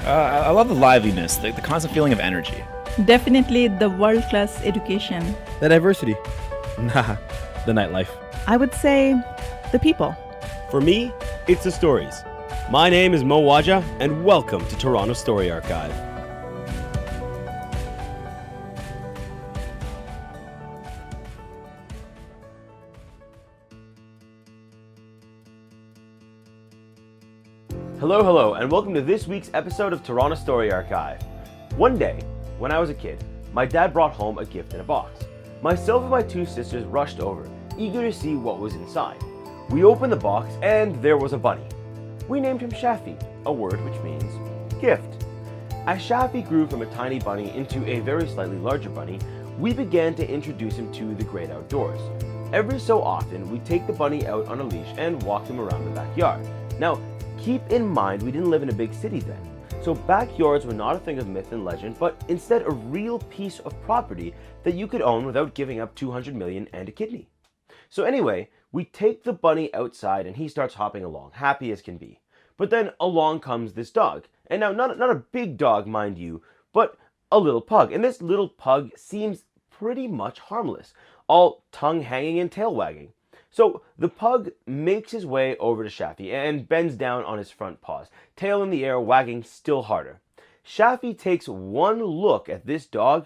I love the liveliness, the constant feeling of energy. Definitely the world-class education. The diversity. Nah, the nightlife. I would say the people. For me, it's the stories. My name is Waja, and welcome to Toronto Story Archive. Hello, and welcome to this week's episode of Toronto Story Archive. One day, when I was a kid, my dad brought home a gift in a box. Myself and my two sisters rushed over, eager to see what was inside. We opened the box, and there was a bunny. We named him Shafi, a word which means gift. As Shafi grew from a tiny bunny into a very slightly larger bunny, we began to introduce him to the great outdoors. Every so often, we take the bunny out on a leash and walk him around the backyard. Now, keep in mind we didn't live in a big city then, so backyards were not a thing of myth and legend, but instead a real piece of property that you could own without giving up 200 million and a kidney. So anyway, we take the bunny outside and he starts hopping along, happy as can be. But then along comes this dog, and now not a big dog, mind you, but a little pug, and this little pug seems pretty much harmless, all tongue hanging and tail wagging. So the pug makes his way over to Shafi and bends down on his front paws, tail in the air, wagging still harder. Shafi takes one look at this dog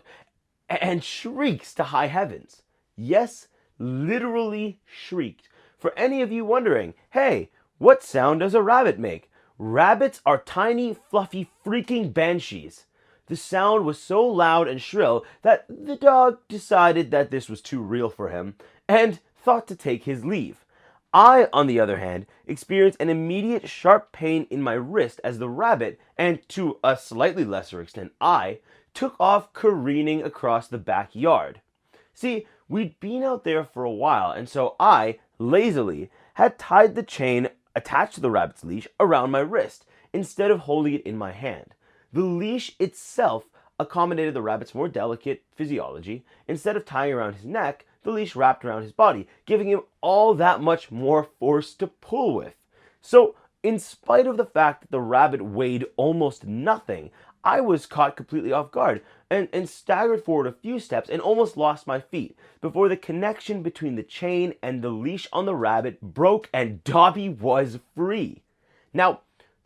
and shrieks to high heavens. Yes, literally shrieked. For any of you wondering, hey, what sound does a rabbit make? Rabbits are tiny, fluffy, freaking banshees. The sound was so loud and shrill that the dog decided that this was too real for him and thought to take his leave. I, on the other hand, experienced an immediate sharp pain in my wrist as the rabbit, and to a slightly lesser extent I, took off careening across the backyard. See, we'd been out there for a while, and so I, lazily, had tied the chain attached to the rabbit's leash around my wrist, instead of holding it in my hand. The leash itself accommodated the rabbit's more delicate physiology. Instead of tying around his neck, the leash wrapped around his body, giving him all that much more force to pull with. So, in spite of the fact that the rabbit weighed almost nothing, I was caught completely off guard and staggered forward a few steps and almost lost my feet before the connection between the chain and the leash on the rabbit broke and Dobby was free. Now,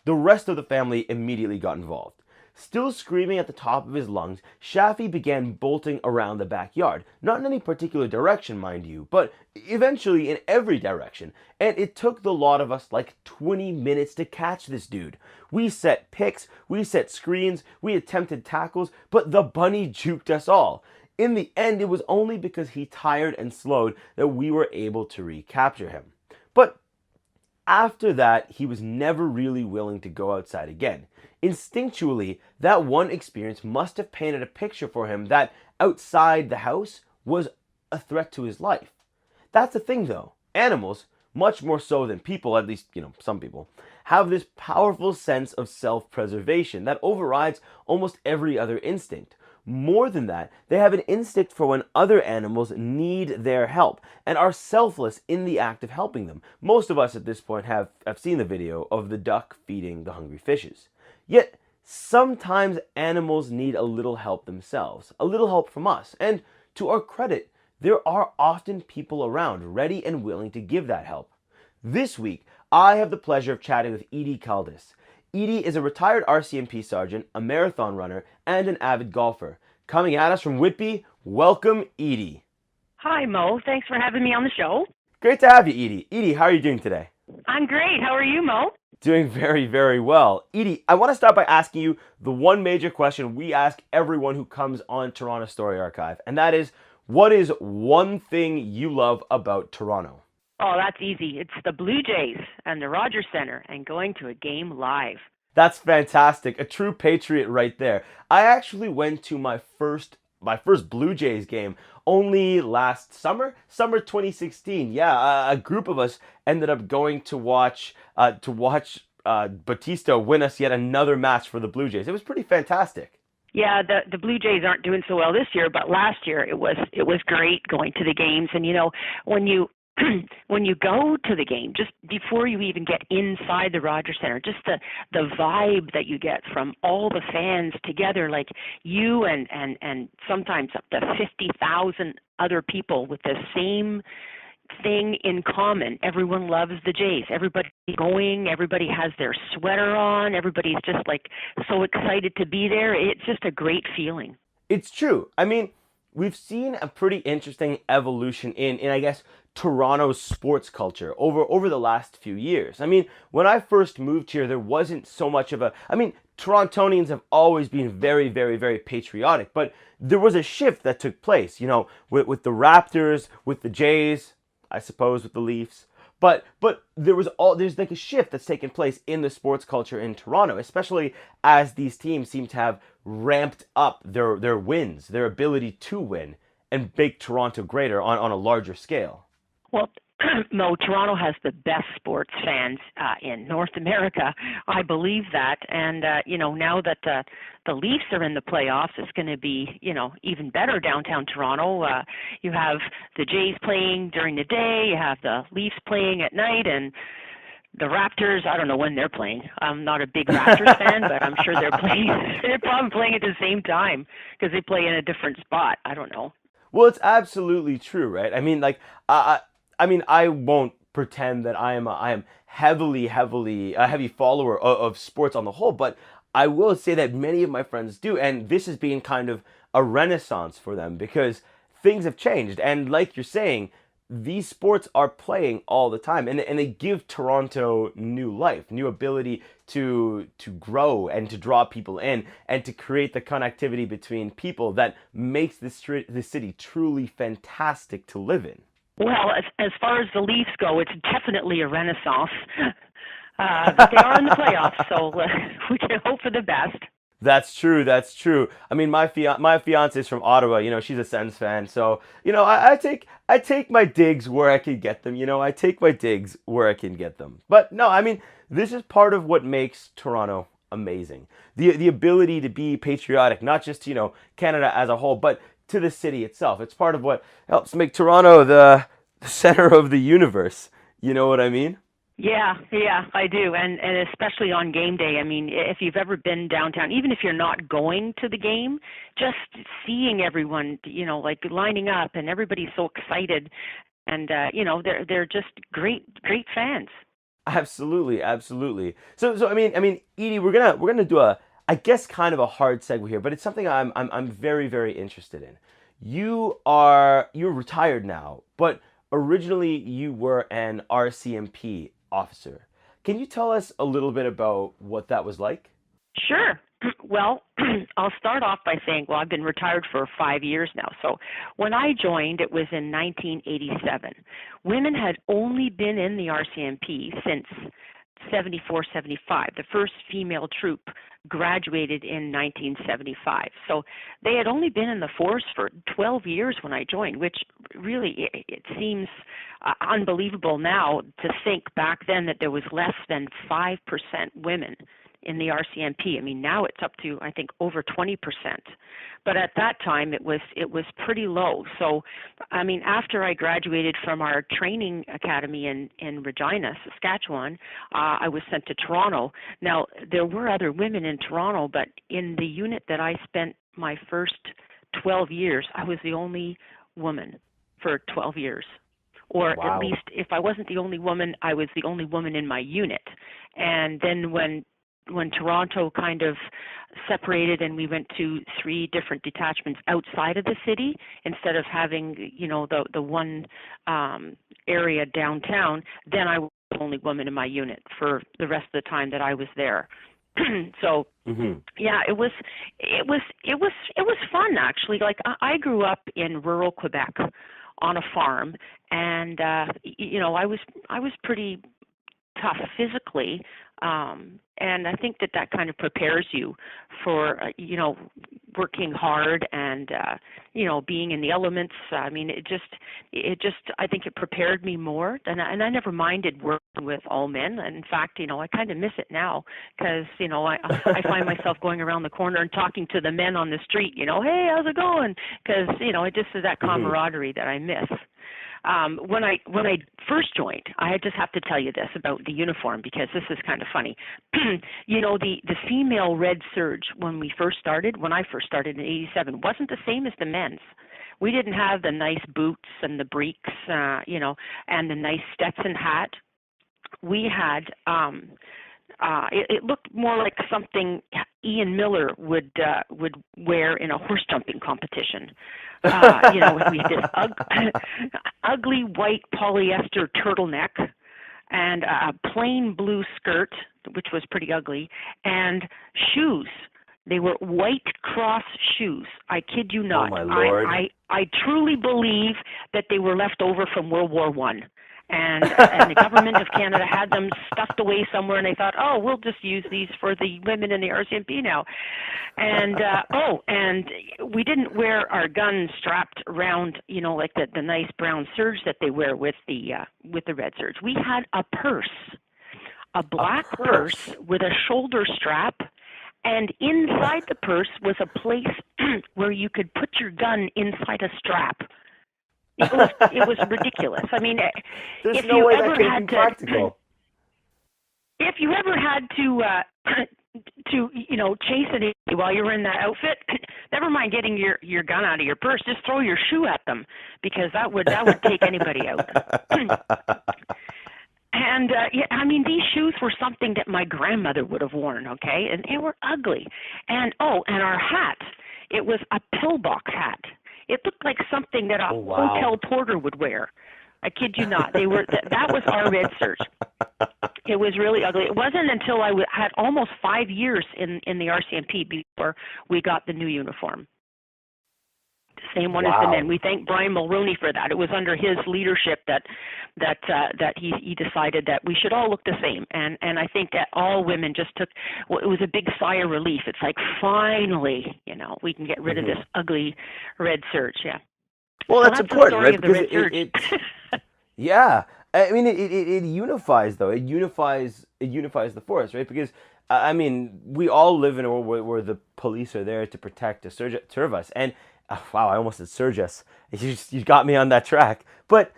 the rest of the family immediately got involved. Still screaming at the top of his lungs, Shafi began bolting around the backyard. Not in any particular direction, mind you, but eventually in every direction. And it took the lot of us like 20 minutes to catch this dude. We set picks, we set screens, we attempted tackles, but the bunny juked us all. In the end, it was only because he tired and slowed that we were able to recapture him. But after that, he was never really willing to go outside again. Instinctually, that one experience must have painted a picture for him that outside the house was a threat to his life. That's the thing though. Animals, much more so than people, at least, some people, have this powerful sense of self-preservation that overrides almost every other instinct. More than that, they have an instinct for when other animals need their help and are selfless in the act of helping them. Most of us at this point have seen the video of the duck feeding the hungry fishes. Yet, sometimes animals need a little help themselves, a little help from us. And to our credit, there are often people around ready and willing to give that help. This week, I have the pleasure of chatting with Edie Kaldis. Edie is a retired RCMP sergeant, a marathon runner, and an avid golfer. Coming at us from Whitby, welcome Edie. Hi, Mo. Thanks for having me on the show. Great to have you, Edie. Edie, how are you doing today? I'm great. How are you, Mo? Doing very, very well. Edie, I want to start by asking you the one major question we ask everyone who comes on Toronto Story Archive, and that is, what is one thing you love about Toronto? Oh, that's easy. It's the Blue Jays and the Rogers Centre and going to a game live. That's fantastic. A true patriot right there. I actually went to my first Blue Jays game only last summer 2016. Yeah, a group of us ended up going to watch Batista win us yet another match for the Blue Jays. It was pretty fantastic. Yeah, the Blue Jays aren't doing so well this year, but last year it was great going to the games. And when you when you go to the game, just before you even get inside the Rogers Center, just the vibe that you get from all the fans together, like you and sometimes up to 50,000 other people with the same thing in common. Everyone loves the Jays. Everybody's going. Everybody has their sweater on. Everybody's just like so excited to be there. It's just a great feeling. It's true. I mean, we've seen a pretty interesting evolution in I guess, Toronto's sports culture over the last few years. I mean, when I first moved here, there wasn't so much of Torontonians have always been very, very, very patriotic, but there was a shift that took place, with the Raptors, with the Jays, I suppose with the Leafs. But there's like a shift that's taken place in the sports culture in Toronto, especially as these teams seem to have ramped up their wins, their ability to win, and make Toronto greater on a larger scale. Well, no, Toronto has the best sports fans in North America. I believe that. And, now that the Leafs are in the playoffs, it's going to be, even better downtown Toronto. You have the Jays playing during the day. You have the Leafs playing at night. And the Raptors, I don't know when they're playing. I'm not a big Raptors fan, but I'm sure they're playing. They're probably playing at the same time because they play in a different spot. I don't know. Well, it's absolutely true, right? I mean, I won't pretend that I am heavily a heavy follower of sports on the whole, but I will say that many of my friends do, and this has been kind of a renaissance for them because things have changed. And like you're saying, these sports are playing all the time, and they give Toronto new life, new ability to grow and to draw people in and to create the connectivity between people that makes this city truly fantastic to live in. Well, as far as the Leafs go, it's definitely a renaissance. But they are in the playoffs, so we can hope for the best. That's true. I mean, my fiance is from Ottawa. She's a Sens fan, so I take my digs where I can get them. I take my digs where I can get them. But no, I mean, this is part of what makes Toronto amazing. The ability to be patriotic, not just to Canada as a whole, but to the city itself. It's part of what helps make Toronto the center of the universe. You know what I mean? Yeah, I do. And especially on game day. I mean, if you've ever been downtown, even if you're not going to the game, just seeing everyone, like lining up and everybody's so excited and, they're just great fans. Absolutely. So I mean, Edie, we're gonna do I guess kind of a hard segue here, but it's something I'm very, very interested in. You're retired now, but originally you were an RCMP officer. Can you tell us a little bit about what that was like? Sure. Well, I'll start off by saying, I've been retired for 5 years now. So when I joined, it was in 1987. Women had only been in the RCMP since 74, 75. The first female troop graduated in 1975. So they had only been in the force for 12 years when I joined, which really, it seems unbelievable now to think back then that there was less than 5% women in the RCMP. I mean, now it's up to, I think, over 20%. But at that time, it was pretty low. So, I mean, after I graduated from our training academy in Regina, Saskatchewan, I was sent to Toronto. Now, there were other women in Toronto, but in the unit that I spent my first 12 years, I was the only woman for 12 years. Or Wow. At least, if I wasn't the only woman, I was the only woman in my unit. And then when Toronto kind of separated and we went to 3 different detachments outside of the city, instead of having, the one area downtown, then I was the only woman in my unit for the rest of the time that I was there. So, yeah, it was fun actually. Like I grew up in rural Quebec on a farm, and I was pretty tough physically, and I think that kind of prepares you for working hard and being in the elements. I mean, it just I think it prepared me more, and I never minded working with all men. And in fact, I kind of miss it now because I find myself going around the corner and talking to the men on the street. Hey, how's it going? Because it just is that camaraderie that I miss. When I first joined, I just have to tell you this about the uniform because this is kind of funny. The female Red Surge when I first started in '87, wasn't the same as the men's. We didn't have the nice boots and the breeks, and the nice Stetson hat. We had it looked more like something Ian Miller would wear in a horse jumping competition. We had this ugly white polyester turtleneck and a plain blue skirt, which was pretty ugly, and shoes. They were white cross shoes. I kid you not. Oh my Lord. I truly believe that they were left over from World War I. And the government of Canada had them stuffed away somewhere, and they thought, oh, we'll just use these for the women in the RCMP now. And and we didn't wear our guns strapped around, like the nice brown Surge that they wear with the Red Surge. We had a purse, a black purse with a shoulder strap, and inside the purse was a place where you could put your gun inside a strap. It was ridiculous. I mean, There's if no you way ever that can had be to, practical. if you ever had to chase it while you were in that outfit, never mind getting your gun out of your purse, just throw your shoe at them because that would take anybody out. And these shoes were something that my grandmother would have worn, okay, and they were ugly. And our hat, it was a pillbox hat. It looked like something that a hotel porter would wear. I kid you not. They were that was our Red Surge. It was really ugly. It wasn't until I had almost 5 years in the RCMP before we got the new uniform. Same one as the men. We thank Brian Mulroney for that. It was under his leadership that he decided that we should all look the same. And I think that all women just took. Well, it was a big sigh of relief. It's like finally, we can get rid of this ugly Red Surge. Yeah. Well, So that's the important, story right? of the Because Red it Surge. yeah. I mean, it unifies though. It unifies the force, right? Because we all live in a world where the police are there to protect, to serve us. And wow, I almost said surge us. You got me on that track. But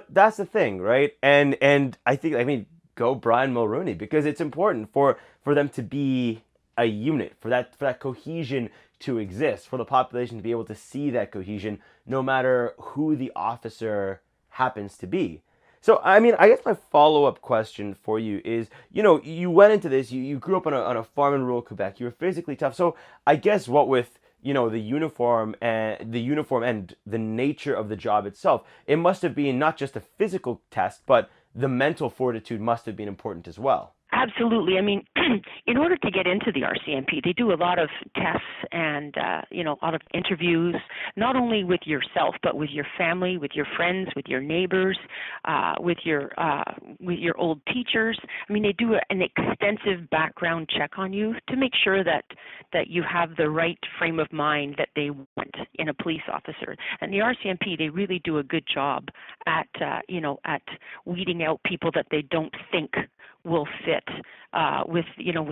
that's the thing, right? And I think go Brian Mulroney, because it's important for them to be a unit, for that cohesion to exist, for the population to be able to see that cohesion, no matter who the officer happens to be. So, I guess my follow-up question for you is, you went into this, you grew up on a farm in rural Quebec, you were physically tough. So, I guess what with, the uniform and the nature of the job itself, it must have been not just a physical test, but the mental fortitude must have been important as well. Absolutely. In order to get into the RCMP, they do a lot of tests and, a lot of interviews, not only with yourself, but with your family, with your friends, with your neighbors, with your old teachers. They do an extensive background check on you to make sure that you have the right frame of mind that they want in a police officer. And the RCMP, they really do a good job at weeding out people that they don't think will fit with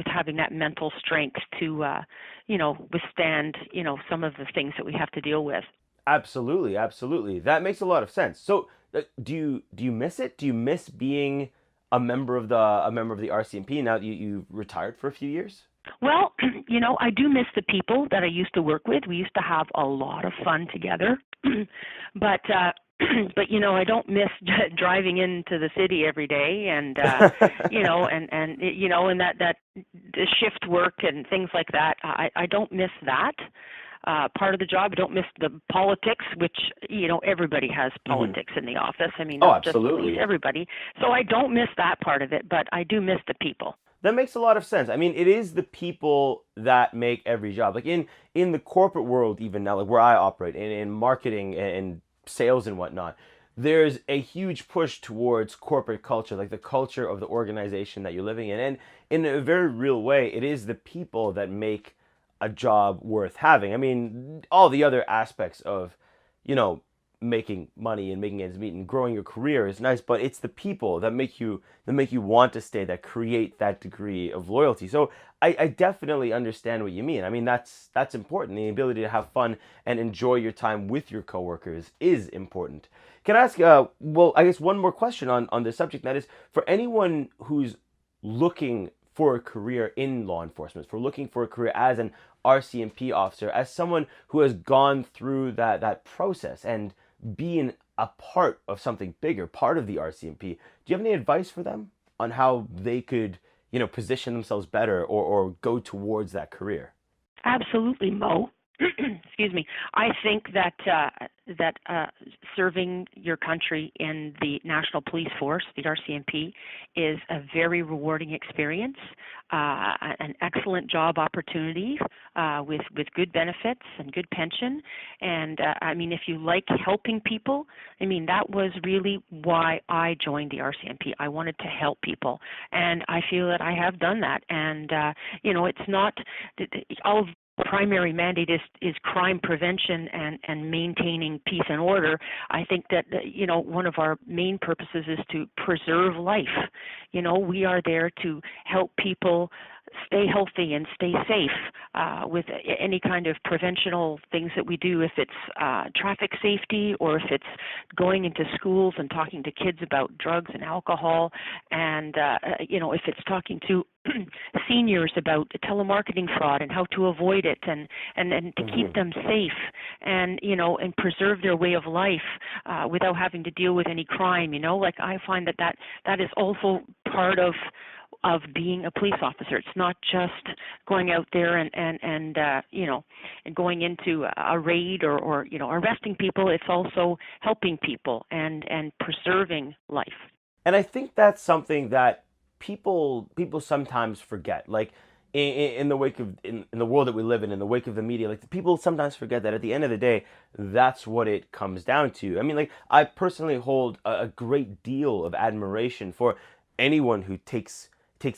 having that mental strength to withstand some of the things that we have to deal with. Absolutely. That makes a lot of sense. So, do you miss it? Do you miss being a member of the RCMP now that you retired for a few years? Well, I do miss the people that I used to work with. We used to have a lot of fun together, but I don't miss driving into the city every day and and that the shift work and things like that. I don't miss that part of the job. I don't miss the politics, which everybody has politics in the office. Not just police, everybody. So I don't miss that part of it, but I do miss the people. That makes a lot of sense. It is the people that make every job. Like in the corporate world, even now, like where I operate, in marketing and sales and whatnot, there's a huge push towards corporate culture, like the culture of the organization that you're living in. And in a very real way, it is the people that make a job worth having. All the other aspects of, making money and making ends meet and growing your career is nice, but it's the people that make you want to stay, that create that degree of loyalty. So I definitely understand what you mean. I mean, that's important. The ability to have fun and enjoy your time with your coworkers is important. Can I ask, well, I guess one more question on this subject, that is, for anyone who's looking for a career in law enforcement, for looking for a career as an RCMP officer, as someone who has gone through that process and being a part of something bigger, part of the RCMP, do you have any advice for them on how they could, position themselves better or go towards that career? Absolutely, Mo. Excuse me. I think that serving your country in the National Police Force, the RCMP, is a very rewarding experience, an excellent job opportunity with good benefits and good pension. And I mean, if you like helping people, I mean, that was really why I joined the RCMP. I wanted to help people, and I feel that I have done that. And it's not all primary mandate is crime prevention and maintaining peace and order. I think that one of our main purposes is to preserve life. We are there to help people stay healthy and stay safe with any kind of preventional things that we do, if it's traffic safety or if it's going into schools and talking to kids about drugs and alcohol, and if it's talking to seniors about telemarketing fraud and how to avoid it and to keep them safe and and preserve their way of life without having to deal with any crime. Like I find that is also part of being a police officer. It's not just going out there and going into a raid or arresting people. It's also helping people and preserving life. And I think that's something that people sometimes forget. Like in the wake of in the world that we live in the wake of the media, like people sometimes forget that at the end of the day, that's what it comes down to. I mean, like I personally hold a great deal of admiration for anyone who takes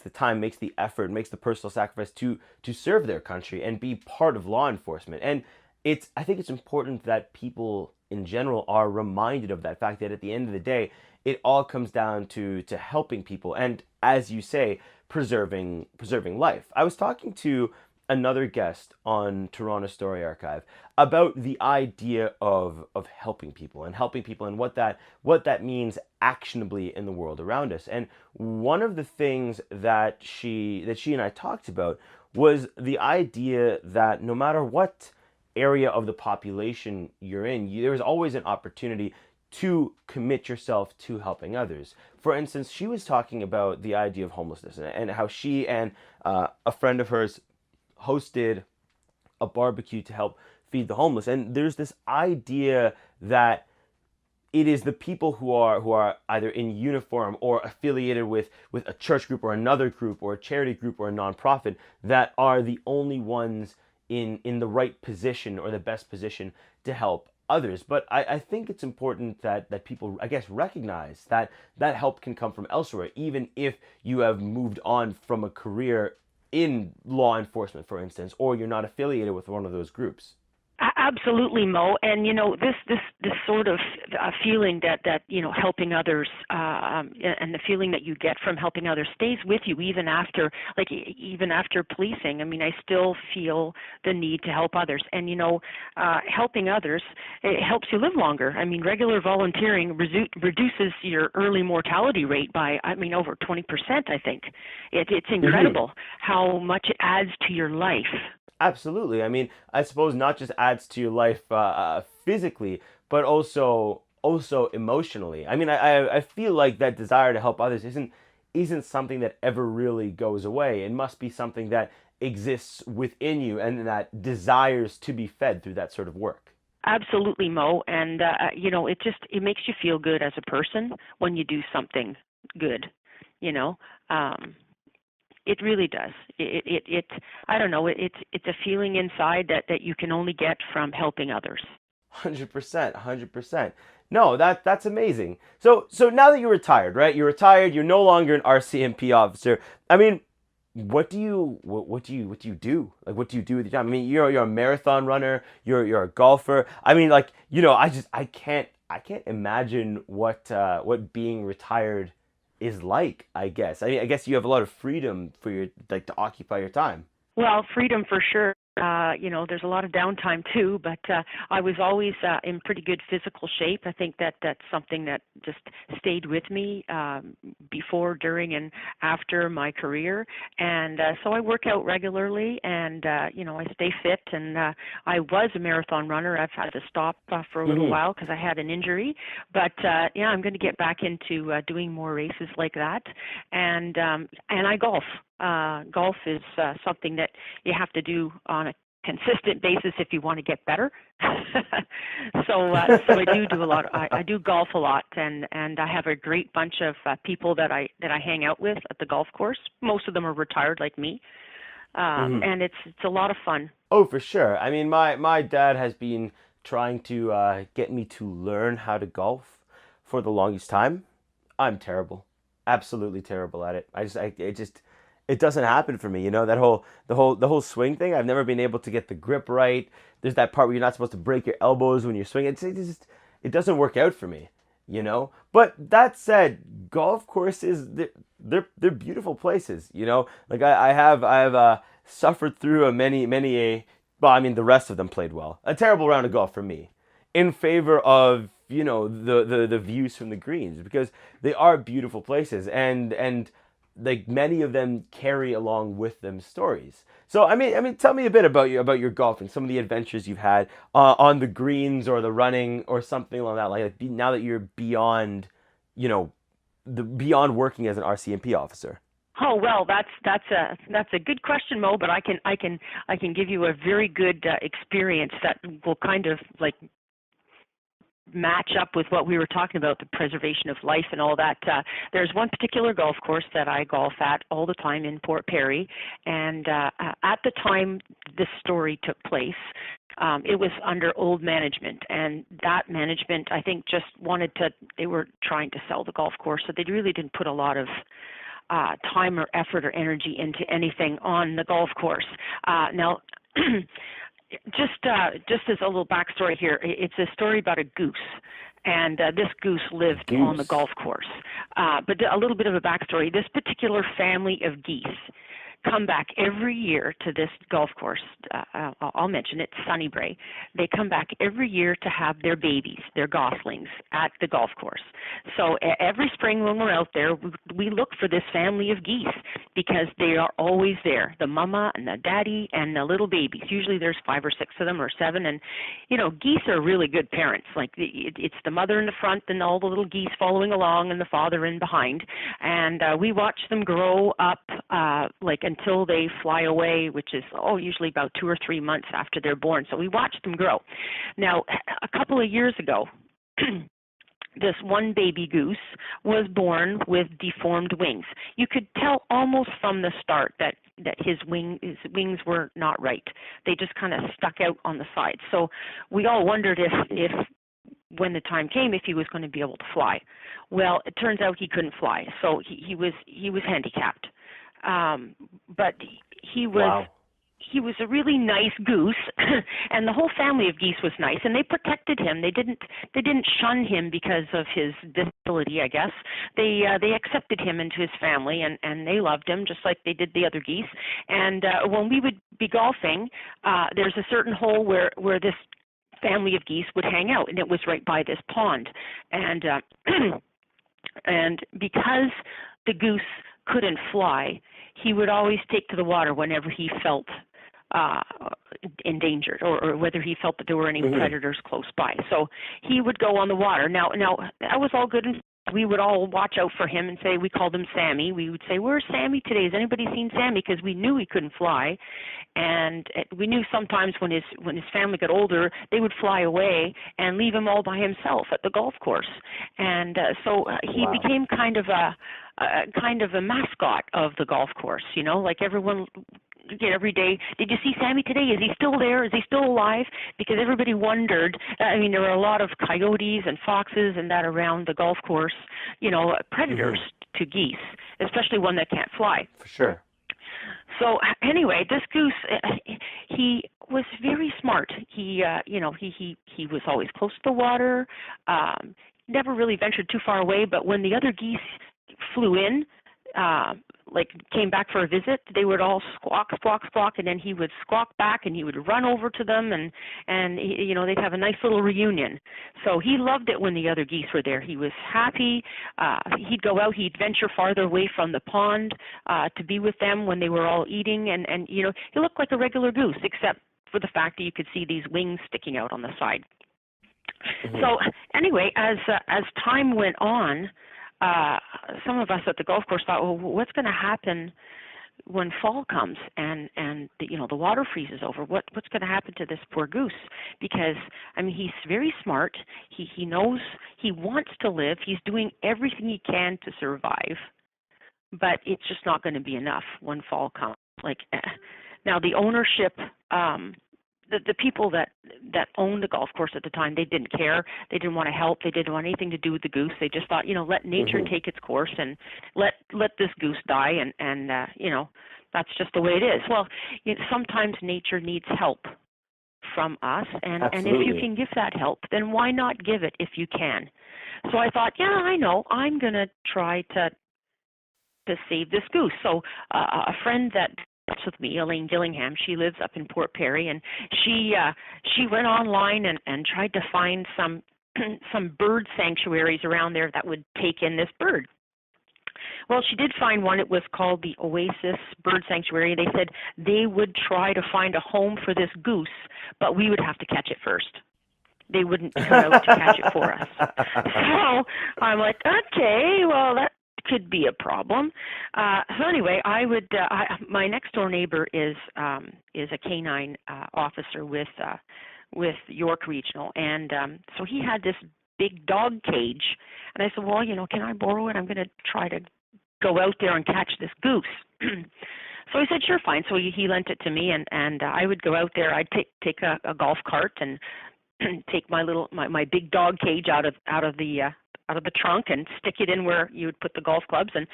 the time, makes the effort, makes the personal sacrifice to serve their country and be part of law enforcement. And I think it's important that people in general are reminded of that fact, that at the end of the day, it all comes down to helping people and, as you say, preserving life. I was talking to another guest on Toronto Story Archive about the idea of helping people and what that means actionably in the world around us. And one of the things that she and I talked about was the idea that no matter what area of the population you're in, there's always an opportunity to commit yourself to helping others. For instance, she was talking about the idea of homelessness and how she and a friend of hers hosted a barbecue to help feed the homeless. And there's this idea that it is the people who are either in uniform or affiliated with a church group or another group or a charity group or a nonprofit that are the only ones in the right position or the best position to help others. But I think it's important that people, I guess, recognize that help can come from elsewhere, even if you have moved on from a career in law enforcement, for instance, or you're not affiliated with one of those groups. Absolutely, Mo. And this sort of feeling that helping others and the feeling that you get from helping others stays with you even after policing. I mean, I still feel the need to help others, and helping others, it helps you live longer. I mean, regular volunteering reduces your early mortality rate by over 20%. I think it's incredible how much it adds to your life. Absolutely. I mean, I suppose not just adds to your life physically, but also emotionally. I mean, I feel like that desire to help others isn't something that ever really goes away. It must be something that exists within you and that desires to be fed through that sort of work. Absolutely, Mo. And it makes you feel good as a person when you do something good. It really does. I don't know. It's a feeling inside that you can only get from helping others. 100%. No, that's amazing. So now that you're retired, right? You're retired. You're no longer an RCMP officer. I mean, what do you do? Like, what do you do with your time? I mean, you're a marathon runner. You're a golfer. I mean, like, I can't imagine what being retired is like. I guess. I mean, I guess you have a lot of freedom for your like to occupy your time. Well, freedom for sure. There's a lot of downtime too, but I was always in pretty good physical shape. I think that's something that just stayed with me before, during, and after my career. And so I work out regularly, and I stay fit. And I was a marathon runner. I've had to stop for a little while because I had an injury. But I'm going to get back into doing more races like that. And I golf. Golf is something that you have to do on a consistent basis if you want to get better. So I do a lot. I do golf a lot, and I have a great bunch of people that I hang out with at the golf course. Most of them are retired like me, and it's a lot of fun. Oh, for sure. I mean, my dad has been trying to get me to learn how to golf for the longest time. I'm terrible, absolutely terrible at it. It doesn't happen for me, the whole swing thing. I've never been able to get the grip right. There's that part where you're not supposed to break your elbows when you're swinging. It doesn't work out for me, But that said, golf courses, they're beautiful places, Like I have suffered through the rest of them played well. A terrible round of golf for me, in favor of the views from the greens, because they are beautiful places, and like many of them carry along with them stories. So I mean, tell me a bit about your golfing, some of the adventures you've had on the greens or the running or something like that. Like now that you're beyond, beyond working as an RCMP officer. Oh well, that's a good question, Mo. But I can give you a very good experience that will kind of like match up with what we were talking about, the preservation of life and all that. There's one particular golf course that I golf at all the time in Port Perry, and at the time this story took place, it was under old management, and that management, I think, just they were trying to sell the golf course, so they really didn't put a lot of time or effort or energy into anything on the golf course. Now, just as a little backstory here, it's a story about a goose, and this goose lived on the golf course. But a little bit of a backstory: this particular family of geese come back every year to this golf course. I'll mention it, Sunnybray. They come back every year to have their babies, their goslings, at the golf course. So every spring when we're out there, we look for this family of geese because they are always there, the mama and the daddy and the little babies. Usually there's 5 or 6 of them or 7. And, geese are really good parents. Like it's the mother in the front and all the little geese following along and the father in behind. And we watch them grow up until they fly away, which is usually about 2 or 3 months after they're born. So we watch them grow. Now, a couple of years ago, this one baby goose was born with deformed wings. You could tell almost from the start that his wings were not right. They just kind of stuck out on the side. So we all wondered if when the time came, if he was going to be able to fly. Well, it turns out he couldn't fly, so he was handicapped. But he was. Wow. He was a really nice goose, and the whole family of geese was nice, and they protected him. They didn't shun him because of his disability, I guess. They accepted him into his family, and they loved him just like they did the other geese. And when we would be golfing, there's a certain hole where this family of geese would hang out, and it was right by this pond. And and because the goose couldn't fly, he would always take to the water whenever he felt endangered, or whether he felt that there were any predators close by. So he would go on the water. Now that was all good, and we would all watch out for him and say, we called him Sammy. We would say, "Where's Sammy today? Has anybody seen Sammy?" Because we knew he couldn't fly, and we knew sometimes when his family got older, they would fly away and leave him all by himself at the golf course. And so he became kind of a mascot of the golf course. Like everyone. Every day, did you see Sammy today? Is he still there? Is he still alive? Because everybody wondered. I mean, there were a lot of coyotes and foxes and that around the golf course, predators to geese, especially one that can't fly. For sure. So anyway, this goose, he was very smart. He was always close to the water, never really ventured too far away. But when the other geese flew in, like came back for a visit, they would all squawk, squawk, squawk, and then he would squawk back, and he would run over to them, and they'd have a nice little reunion. So he loved it when the other geese were there. He was happy. He'd go out. He'd venture farther away from the pond to be with them when they were all eating, and he looked like a regular goose, except for the fact that you could see these wings sticking out on the side. Mm-hmm. So anyway, as time went on, some of us at the golf course thought, well, what's going to happen when fall comes and the water freezes over? What's going to happen to this poor goose? Because he's very smart. He knows he wants to live. He's doing everything he can to survive, but it's just not going to be enough when fall comes. Now the ownership. The people that owned the golf course at the time, they didn't care. They didn't want to help. They didn't want anything to do with the goose. They just thought, let nature Mm-hmm. take its course and let this goose die, and that's just the way it is. Well, sometimes nature needs help from us, and if you can give that help, then why not give it if you can? So I thought, yeah, I know, I'm going to try to save this goose. So a friend that with me, Elaine Dillingham, she lives up in Port Perry, and she went online and tried to find some bird sanctuaries around there that would take in this bird. Well, she did find one. It was called the Oasis Bird Sanctuary. They said they would try to find a home for this goose, but we would have to catch it first. They wouldn't come out to catch it for us. So I'm like, okay, well, that could be a problem. So anyway, my next door neighbor is a canine officer with York Regional, and so he had this big dog cage, and I said, well, can I borrow it? I'm going to try to go out there and catch this goose. So he said, sure, fine. So he lent it to me, and I would go out there. I'd take a golf cart and take my big dog cage out of the trunk and stick it in where you would put the golf clubs, and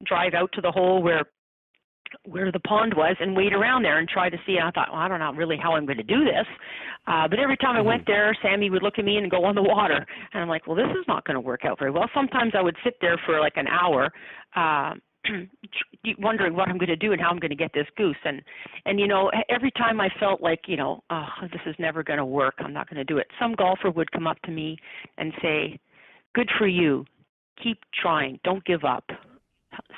drive out to the hole where the pond was and wait around there and try to see. And I thought, well, I don't know really how I'm going to do this. But every time I went there, Sammy would look at me and go on the water. And I'm like, well, this is not going to work out very well. Sometimes I would sit there for like an hour wondering what I'm going to do and how I'm going to get this goose. And every time I felt like, this is never going to work, I'm not going to do it, some golfer would come up to me and say, good for you. Keep trying. Don't give up.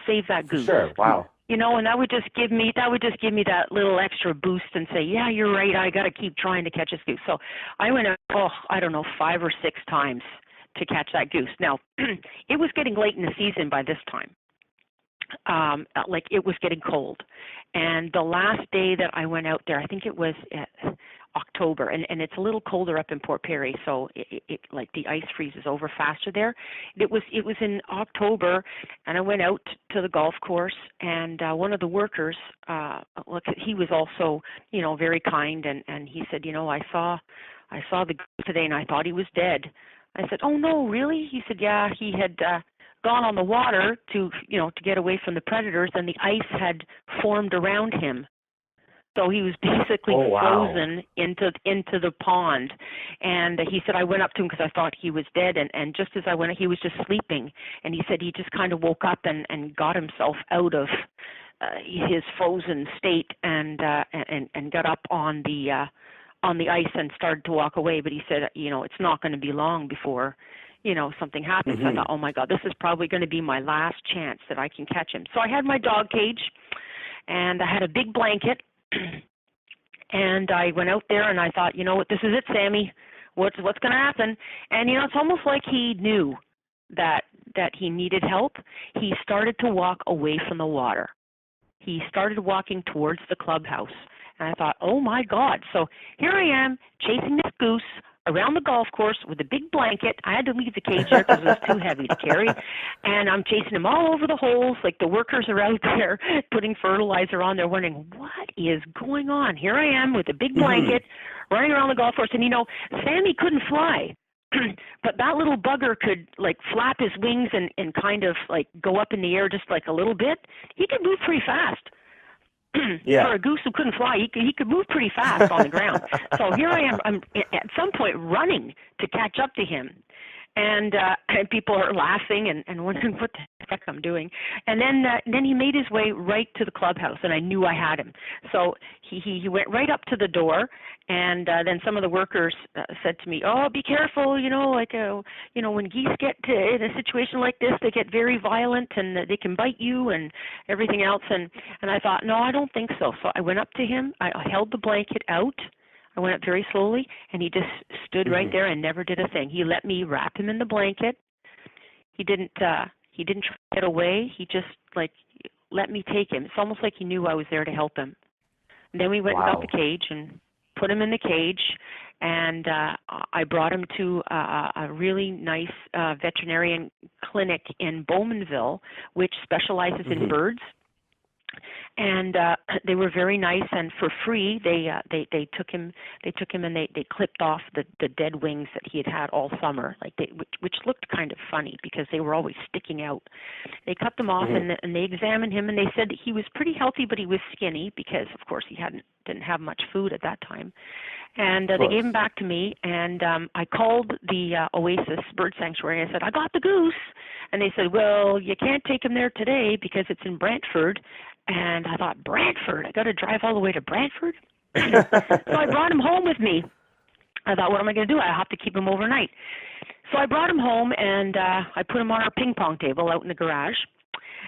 Save that goose. Sure. Wow. And that would just give me that little extra boost and say, yeah, you're right. I got to keep trying to catch this goose. So I went out, 5 or 6 times to catch that goose. Now, it was getting late in the season by this time. It was getting cold. And the last day that I went out there, I think it was October, and it's a little colder up in Port Perry, so it like the ice freezes over faster there. It was in October, and I went out to the golf course, and one of the workers, he was also, very kind, and he said, I saw the goose today, and I thought he was dead. I said, oh no, really? He said, yeah, he had gone on the water to get away from the predators, and the ice had formed around him. So he was basically frozen into the pond. And he said, I went up to him because I thought he was dead. And just as I went, he was just sleeping. And he said he just kind of woke up and got himself out of his frozen state and got up on the ice and started to walk away. But he said, it's not going to be long before something happens. Mm-hmm. I thought, oh my God, this is probably going to be my last chance that I can catch him. So I had my dog cage, and I had a big blanket. And I went out there and I thought, what, this is it, Sammy. What's going to happen? And, it's almost like he knew that he needed help. He started to walk away from the water. He started walking towards the clubhouse. And I thought, oh, my God. So here I am chasing this goose around the golf course with a big blanket. I had to leave the cage there because it was too heavy to carry. And I'm chasing him all over the holes. Like the workers are out there putting fertilizer on. They're wondering, what is going on? Here I am with a big blanket running around the golf course. And, Sammy couldn't fly. But that little bugger could flap his wings and kind of go up in the air just a little bit. He could move pretty fast. Yeah. For a goose who couldn't fly, he could move pretty fast on the ground. So here I am. I'm at some point running to catch up to him. And people are laughing and wondering what the heck I'm doing. And then he made his way right to the clubhouse, and I knew I had him. So he went right up to the door, and then some of the workers said to me, "Oh, be careful, when geese get in a situation like this, they get very violent and they can bite you and everything else." And I thought, no, I don't think so. So I went up to him, I held the blanket out. I went up very slowly, and he just stood right there and never did a thing. He let me wrap him in the blanket. He didn't try to get away. He just let me take him. It's almost like he knew I was there to help him. And then we went and got the cage and put him in the cage, and I brought him to a really nice veterinarian clinic in Bowmanville, which specializes in birds. And they were very nice, and for free they took him and they clipped off the dead wings that he had all summer, which looked kind of funny because they were always sticking out. They cut them off and they examined him, and they said that he was pretty healthy, but he was skinny because of course he didn't have much food at that time. And they gave him back to me, and I called the Oasis Bird Sanctuary. I said, "I got the goose," and they said, "Well, you can't take him there today because it's in Brantford." And I thought, Brantford? I got to drive all the way to Brantford? So I brought him home with me. I thought, what am I going to do? I have to keep him overnight. So I brought him home, and I put him on our ping pong table out in the garage.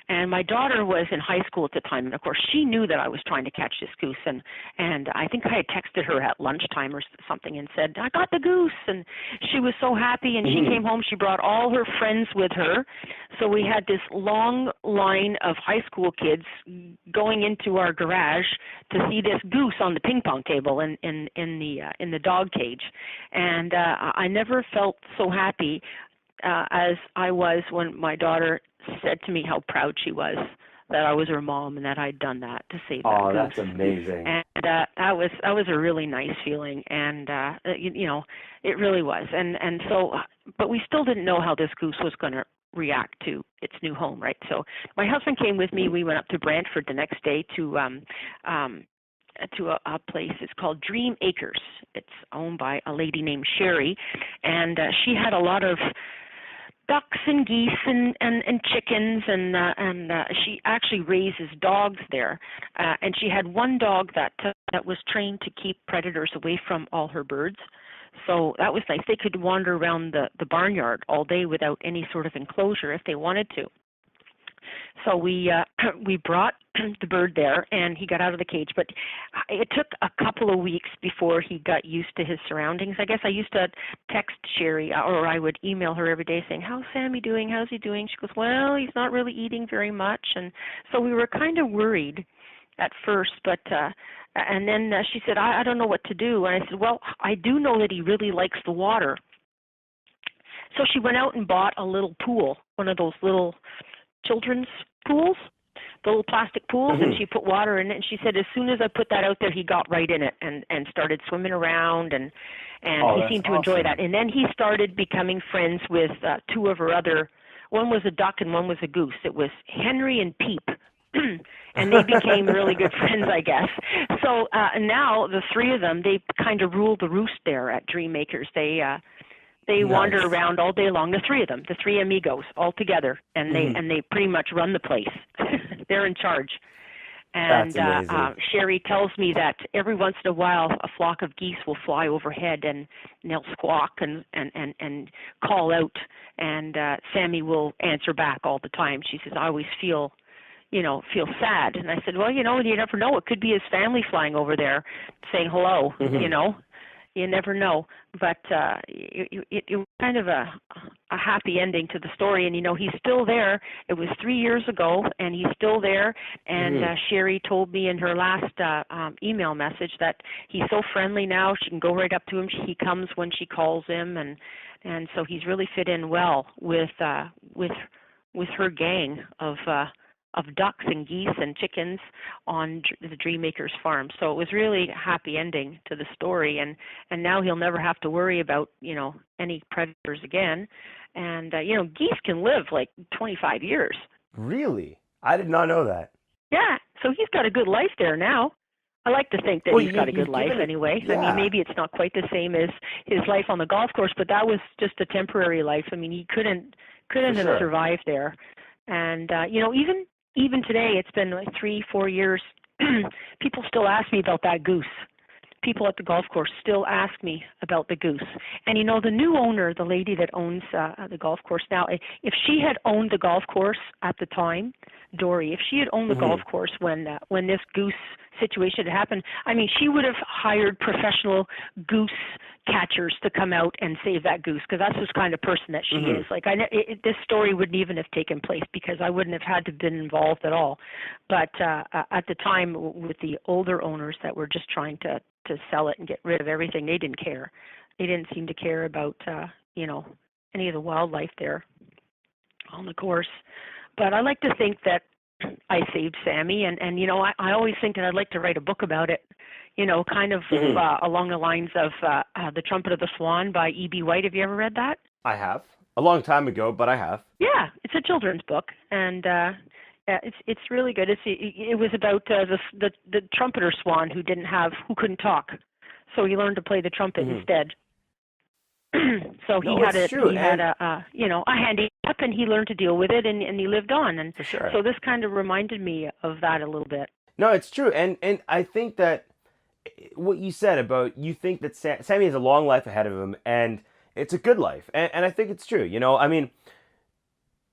And my daughter was in high school at the time, and of course she knew that I was trying to catch this goose, and I think I had texted her at lunchtime or something and said, "I got the goose," and she was so happy, and she came home, she brought all her friends with her, so we had this long line of high school kids going into our garage to see this goose on the ping pong table in the dog cage, and I never felt so happy as I was when my daughter said to me how proud she was that I was her mom and that I'd done that to save that goose. Oh, that's amazing. And that was a really nice feeling, and it really was. And so, but we still didn't know how this goose was going to react to its new home, right? So my husband came with me. We went up to Brantford the next day to a place. It's called Dream Acres. It's owned by a lady named Sherry, and she had a lot of ducks and geese and chickens, and she actually raises dogs there. And she had one dog that was trained to keep predators away from all her birds. So that was nice. They could wander around the barnyard all day without any sort of enclosure if they wanted to. So we brought the bird there, and he got out of the cage. But it took a couple of weeks before he got used to his surroundings. I guess I used to text Sherry, or I would email her every day saying, "How's Sammy doing? How's he doing?" She goes, "Well, he's not really eating very much." And so we were kind of worried at first, but and then she said, I don't know what to do. And I said, well, I do know that he really likes the water. So she went out and bought a little pool, one of those little children's pools, the little plastic pools, and she put water in it. And she said as soon as I put that out there, he got right in it and started swimming around, and he seemed to enjoy that. And then he started becoming friends with two of her other, one was a duck and one was a goose. It was Henry and Peep. And they became really good friends, I guess. So now the three of them, they kind of rule the roost there at Dream Acres. They wander around all day long. The three of them, the three amigos, all together, and they pretty much run the place. They're in charge. And Sherry tells me that every once in a while a flock of geese will fly overhead, and they'll squawk and call out, and Sammy will answer back all the time. She says, I always feel sad. And I said, well, you never know. It could be his family flying over there saying hello, You never know. But it was kind of a happy ending to the story. And, he's still there. It was 3 years ago, and he's still there. And Sherry told me in her last email message that he's so friendly now. She can go right up to him. He comes when she calls him. And so he's really fit in well with her gang of ducks and geese and chickens on the Dream Acres farm. So it was really a happy ending to the story, and now he'll never have to worry about, any predators again. And, geese can live like 25 years. Really? I did not know that. Yeah, so he's got a good life there now. I like to think that Well, he's got a good you've life given it- anyway. I yeah. mean, maybe it's not quite the same as his life on the golf course, but that was just a temporary life. I mean, he couldn't For have sure. survived there. And even today, it's been like 3-4 years. People still ask me about that goose. People at the golf course still ask me about the goose. And the new owner, the lady that owns the golf course now, if she had owned the golf course at the time, Dory, if she had owned the golf course when this goose situation had happened, I mean, she would have hired professional goose catchers to come out and save that goose, because that's the kind of person that she is. Like, this story wouldn't even have taken place because I wouldn't have had to been involved at all. But at the time, with the older owners that were just trying to sell it and get rid of everything, they didn't care. They didn't seem to care about any of the wildlife there on the course. But I like to think that I saved Sammy, and I always think that I'd like to write a book about it, kind of along the lines of The Trumpet of the Swan by E.B. White. Have you ever read that? I have. A long time ago, but I have. Yeah, it's a children's book, and it's really good. It was about the trumpeter swan who couldn't talk, so he learned to play the trumpet instead. So he had a handicap, and he learned to deal with it, and he lived on. And For sure. so this kind of reminded me of that a little bit. No, it's true. And I think that what you said about, you think that Sammy has a long life ahead of him, and it's a good life. And I think it's true. I mean,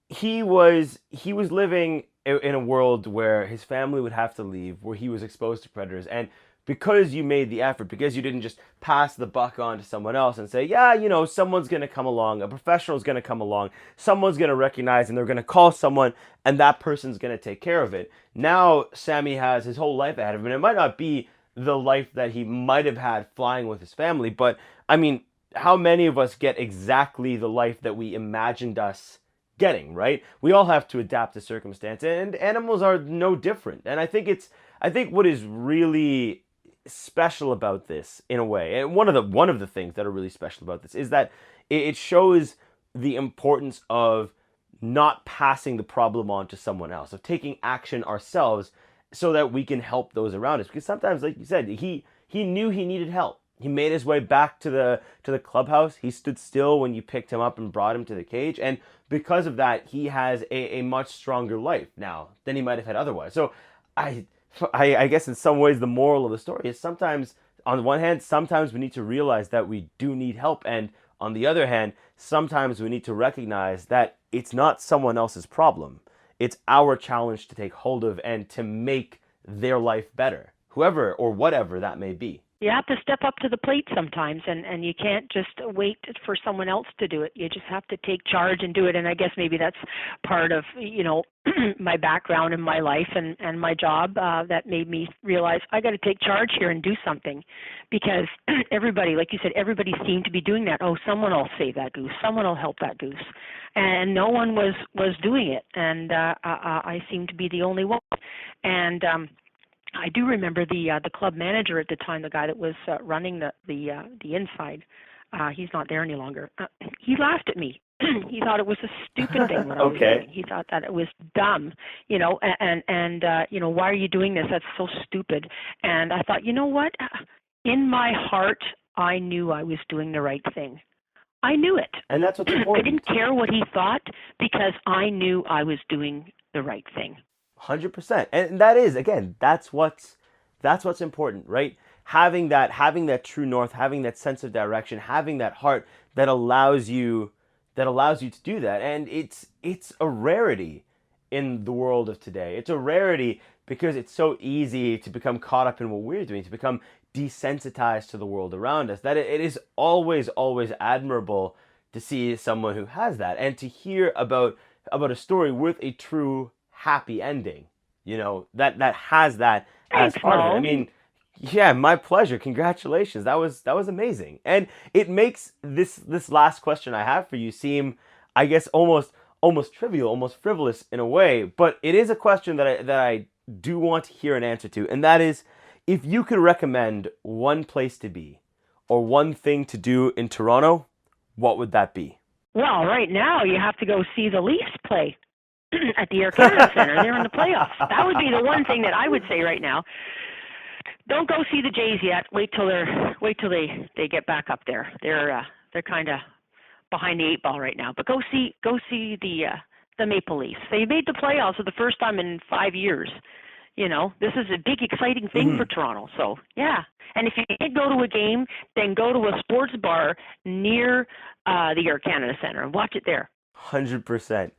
he was living in a world where his family would have to leave, where he was exposed to predators. And because you made the effort, because you didn't just pass the buck on to someone else and say, yeah, someone's going to come along, a professional's going to come along, someone's going to recognize, and they're going to call someone, and that person's going to take care of it. Now Sammy has his whole life ahead of him, and it might not be the life that he might have had flying with his family, but I mean, how many of us get exactly the life that we imagined us getting, right? We all have to adapt to circumstance, and animals are no different. And I think what is really special about this, in a way, and one of the things that are really special about this is that it shows the importance of not passing the problem on to someone else, of taking action ourselves so that we can help those around us. Because sometimes, like you said, he knew he needed help. He made his way back to the clubhouse. He stood still when you picked him up and brought him to the cage, and because of that, he has a much stronger life now than he might have had otherwise. So I guess in some ways the moral of the story is, sometimes, on the one hand, sometimes we need to realize that we do need help, and on the other hand, sometimes we need to recognize that it's not someone else's problem. It's our challenge to take hold of and to make their life better, whoever or whatever that may be. You have to step up to the plate sometimes, and you can't just wait for someone else to do it. You just have to take charge and do it. And I guess maybe that's part of, my background in my life and my job that made me realize I got to take charge here and do something, because everybody, like you said, everybody seemed to be doing that. Oh, someone will save that goose. Someone will help that goose. And no one was doing it. And I seemed to be the only one. And I do remember the club manager at the time, the guy that was running the inside. He's not there any longer. He laughed at me. He thought it was a stupid thing what I was doing. He thought that it was dumb, and why are you doing this? That's so stupid. And I thought, you know what? In my heart, I knew I was doing the right thing. I knew it. And that's what's important. I didn't care what he thought, because I knew I was doing the right thing. 100%. And that is, again, that's what's important, right? Having that true north, having that sense of direction, having that heart that allows you to do that. And it's a rarity in the world of today. It's a rarity because it's so easy to become caught up in what we're doing, to become desensitized to the world around us, that it is always admirable to see someone who has that, and to hear about a story with a true happy ending, that has that as part of it. I mean, yeah, my pleasure. Congratulations. That was amazing. And it makes this last question I have for you seem, I guess, almost trivial, almost frivolous in a way, but it is a question that I do want to hear an answer to, and that is, if you could recommend one place to be or one thing to do in Toronto, what would that be? Well, right now you have to go see the Leafs play. at the Air Canada Centre. They're in the playoffs. That would be the one thing that I would say right now. Don't go see the Jays yet. Wait till they get back up there. They're kind of behind the 8 ball right now. But go see the Maple Leafs. They made the playoffs for the first time in 5 years. You know, this is a big, exciting thing for Toronto. So, yeah. And if you can't go to a game, then go to a sports bar near the Air Canada Centre and watch it there. 100%.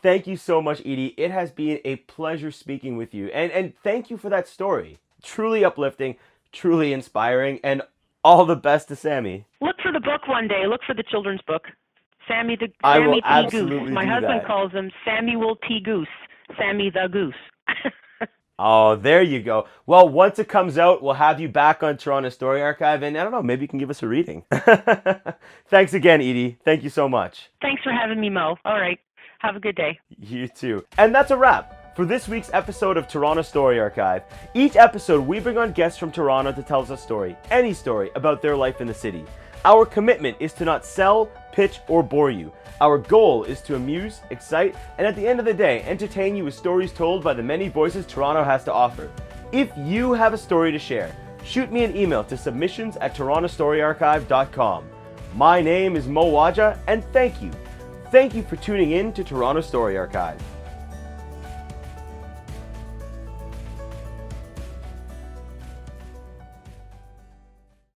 Thank you so much, Edie. It has been a pleasure speaking with you. And thank you for that story. Truly uplifting, truly inspiring, and all the best to Sammy. Look for the book one day. Look for the children's book. Sammy T. Goose. My husband calls him Samuel T. Goose. Sammy the Goose. Oh, there you go. Well, once it comes out, we'll have you back on Toronto Story Archive, and I don't know, maybe you can give us a reading. Thanks again, Edie. Thank you so much. Thanks for having me, Mo. All right. Have a good day. You too. And that's a wrap for this week's episode of Toronto Story Archive. Each episode, we bring on guests from Toronto to tell us a story, any story about their life in the city. Our commitment is to not sell, pitch, or bore you. Our goal is to amuse, excite, and at the end of the day, entertain you with stories told by the many voices Toronto has to offer. If you have a story to share, shoot me an email to submissions@torontostoryarchive.com. My name is Mo Waja, and thank you. Thank you for tuning in to Toronto Story Archive.